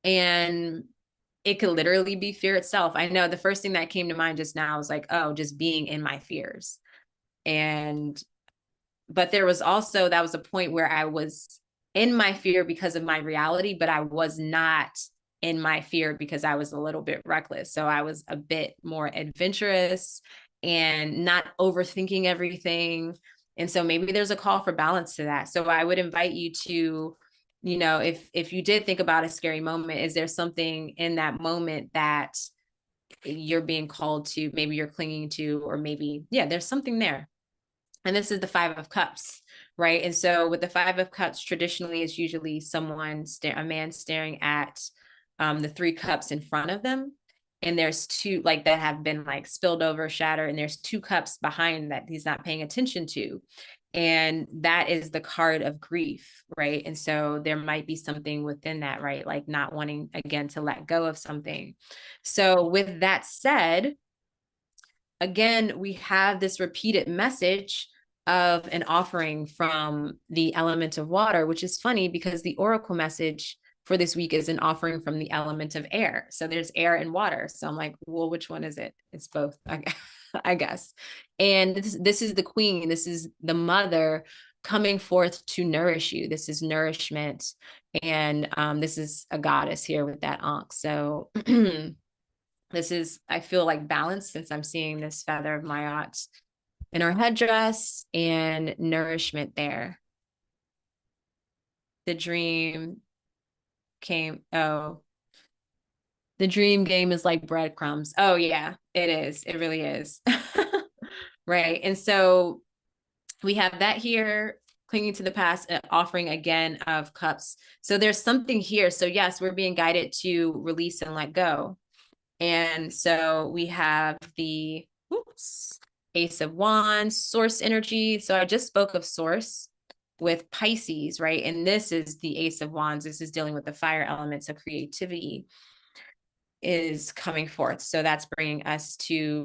And it could literally be fear itself. I know the first thing that came to mind just now was like, oh, just being in my fears. But there was also, that was a point where I was in my fear because of my reality, but I was not in my fear because I was a little bit reckless. So I was a bit more adventurous and not overthinking everything. And so maybe there's a call for balance to that. So I would invite you to, if you did think about a scary moment, is there something in that moment that you're being called to, maybe you're clinging to, or maybe, yeah, there's something there. And this is the Five of Cups, right? And so with the Five of Cups, traditionally, it's usually a man staring at the three cups in front of them. And there's two like that have been like spilled over, shattered, and there's two cups behind that he's not paying attention to. And that is the card of grief, right? And so there might be something within that, right? Like not wanting, again, to let go of something. So with that said, again, we have this repeated message of an offering from the element of water, which is funny because the oracle message for this week is an offering from the element of air. So there's air and water. So I'm like, well, which one is it? It's both, I guess. And this is the queen. This is the mother coming forth to nourish you. This is nourishment. And this is a goddess here with that ankh. So this is, I feel like balance, since I'm seeing this feather of Mayat in our headdress, and nourishment there. The dream came, oh, the dream game is like breadcrumbs. Oh yeah, it is. It really is. Right. And so we have that here, clinging to the past, offering again of cups. So there's something here. So yes, we're being guided to release and let go. And so we have the Ace of Wands, source energy. So I just spoke of source with Pisces, right? And this is the Ace of Wands. This is dealing with the fire elements of creativity is coming forth. So that's bringing us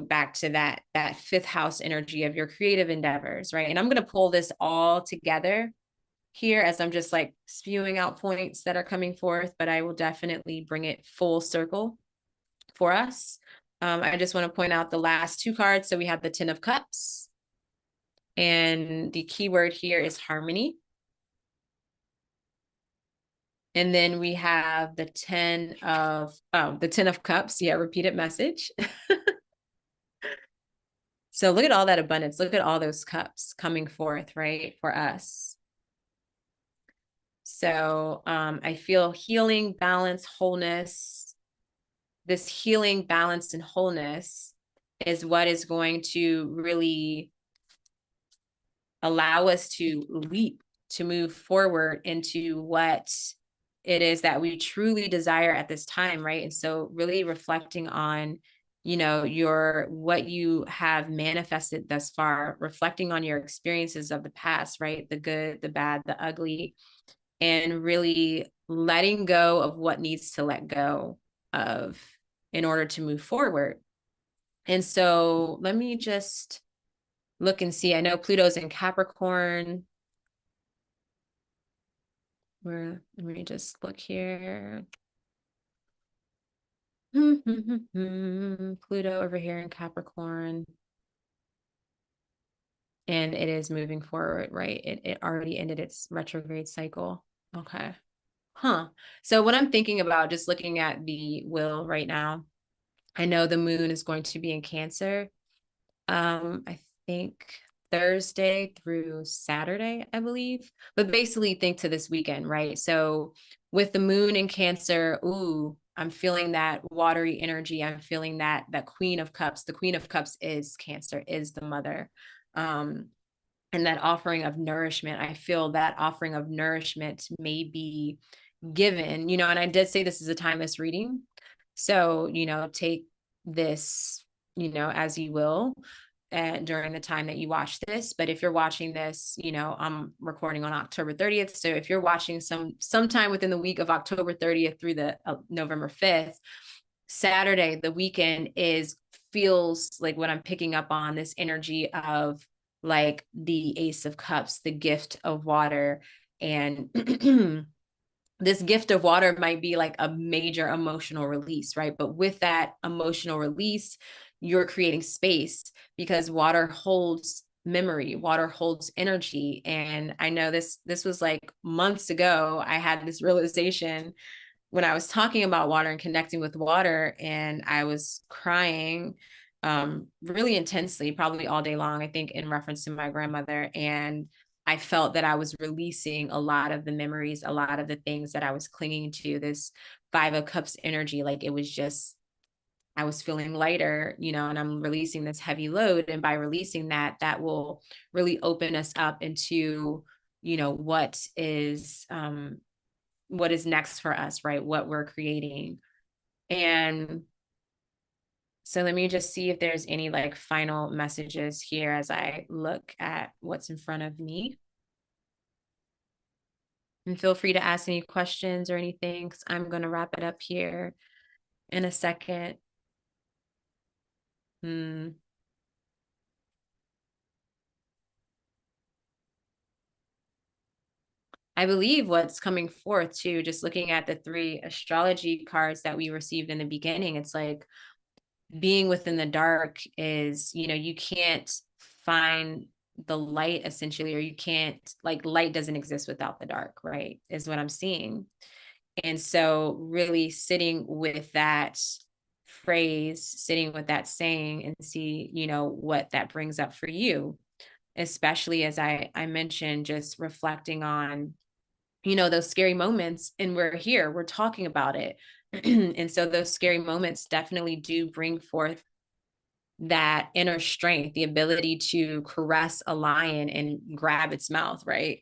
back to that fifth house energy of your creative endeavors, right? And I'm going to pull this all together here as I'm just like spewing out points that are coming forth, but I will definitely bring it full circle for us. I just want to point out the last two cards. So we have the 10 of Cups, and the keyword here is harmony. And then we have the 10 of Cups. Yeah, repeated message. So look at all that abundance. Look at all those cups coming forth, right, for us. So I feel healing, balance, wholeness. This healing, balance, and wholeness is what is going to really allow us to leap, to move forward into what it is that we truly desire at this time, right? And so really reflecting on, what you have manifested thus far, reflecting on your experiences of the past, right? The good, the bad, the ugly, and really letting go of what needs to let go of in order to move forward. And so let me just look and see. I know Pluto's in Capricorn. Let me just look here. Pluto over here in Capricorn. And it is moving forward, right? It already ended its retrograde cycle. Okay. So what I'm thinking about, just looking at the wheel right now, I know the moon is going to be in Cancer. I think Thursday through Saturday, I believe, but basically think to this weekend, right? So with the moon in Cancer, I'm feeling that watery energy. I'm feeling that Queen of Cups. The Queen of Cups is Cancer, is the mother. And that offering of nourishment, I feel that offering of nourishment may be given, and I did say this is a timeless reading. So, take this, as you will. during the time that you watch this. But if you're watching this, I'm recording on October 30th. So if you're watching sometime within the week of October 30th through the November 5th, Saturday, the weekend feels like what I'm picking up on, this energy of like the Ace of Cups, the gift of water. And this gift of water might be like a major emotional release, right? But with that emotional release, you're creating space, because water holds memory, water holds energy. And I know this was like months ago, I had this realization when I was talking about water and connecting with water, and I was crying really intensely, probably all day long, I think in reference to my grandmother. And I felt that I was releasing a lot of the memories, a lot of the things that I was clinging to, this Five of Cups energy. Like it was just, I was feeling lighter, and I'm releasing this heavy load. And by releasing that, that will really open us up into, what is next for us, right? What we're creating. And so let me just see if there's any like final messages here as I look at what's in front of me. And feel free to ask any questions or anything, because I'm going to wrap it up here in a second. I believe what's coming forth too, just looking at the 3 astrology cards that we received in the beginning, it's like being within the dark is, you can't find the light essentially, or you can't, like, light doesn't exist without the dark, right? Is what I'm seeing. And so really sitting with that phrase, sitting with that saying, and see, what that brings up for you, especially as I mentioned, just reflecting on, those scary moments. And we're talking about it. And so those scary moments definitely do bring forth that inner strength, the ability to caress a lion and grab its mouth, right?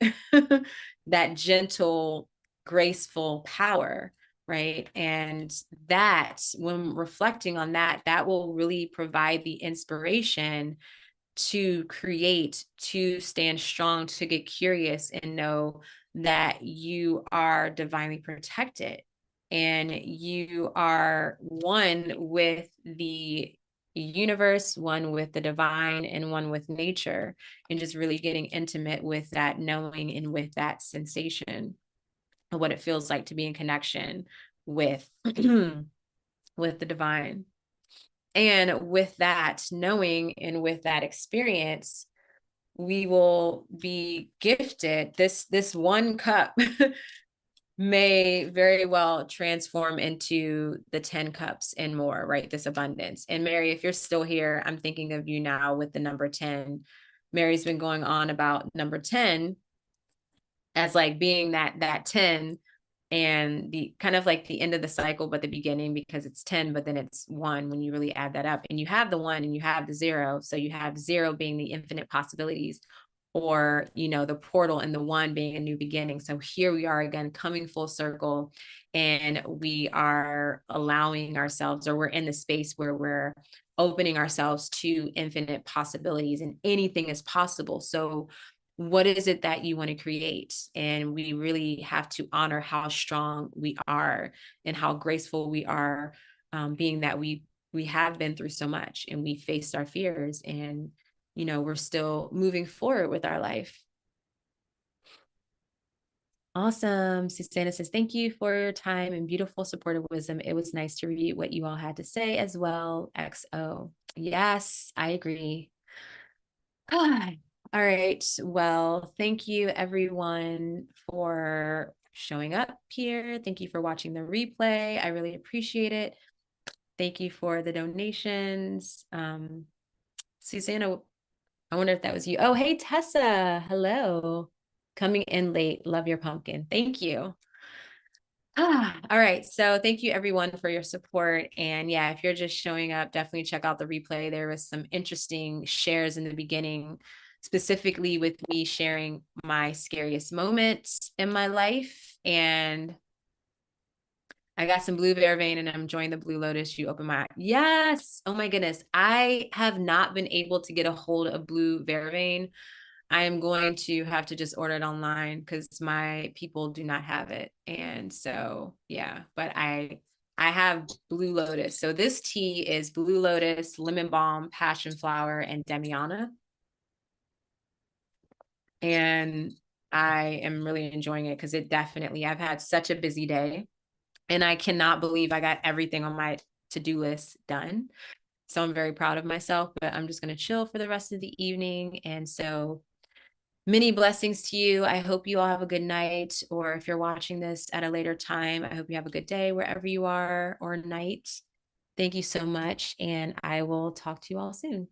That gentle, graceful power, right? And that, when reflecting on that, that will really provide the inspiration to create, to stand strong, to get curious, and know that you are divinely protected and you are one with the universe, one with the divine, and one with nature. And just really getting intimate with that knowing and with that sensation of what it feels like to be in connection with with the divine. And with that knowing and with that experience, we will be gifted this one cup may very well transform into the 10 cups and more, right? This abundance. And Mary, if you're still here, I'm thinking of you now with the number 10. Mary's been going on about number 10 as like being that 10, and the kind of like the end of the cycle, but the beginning, because it's 10, but then it's 1 when you really add that up. And you have the 1 and you have the 0. So you have 0 being the infinite possibilities, or, the portal, and the 1 being a new beginning. So here we are again, coming full circle, and we are allowing ourselves, or we're in the space where we're opening ourselves to infinite possibilities, and anything is possible. So what is it that you want to create? And we really have to honor how strong we are and how graceful we are, being that we have been through so much, and we faced our fears, and we're still moving forward with our life. Awesome. Susanna says, thank you for your time and beautiful supportive wisdom. It was nice to read what you all had to say as well. XO. Yes, I agree. All right. Well, thank you everyone for showing up here. Thank you for watching the replay. I really appreciate it. Thank you for the donations. Susanna, I wonder if that was you. Oh, hey, Tessa. Hello. Coming in late. Love your pumpkin. Thank you. All right. So thank you everyone for your support. And yeah, if you're just showing up, definitely check out the replay. There was some interesting shares in the beginning, specifically with me sharing my scariest moments in my life. And I got some blue vervain and I'm enjoying the blue lotus. You open my eye. Yes. Oh my goodness. I have not been able to get a hold of blue vervain. I am going to have to just order it online because my people do not have it. And so, yeah, but I have blue lotus. So this tea is blue lotus, lemon balm, passion flower, and demiana. And I am really enjoying it because I've had such a busy day and I cannot believe I got everything on my to-do list done. So I'm very proud of myself, but I'm just going to chill for the rest of the evening. And so many blessings to you. I hope you all have a good night, or if you're watching this at a later time, I hope you have a good day wherever you are, or night. Thank you so much, and I will talk to you all soon.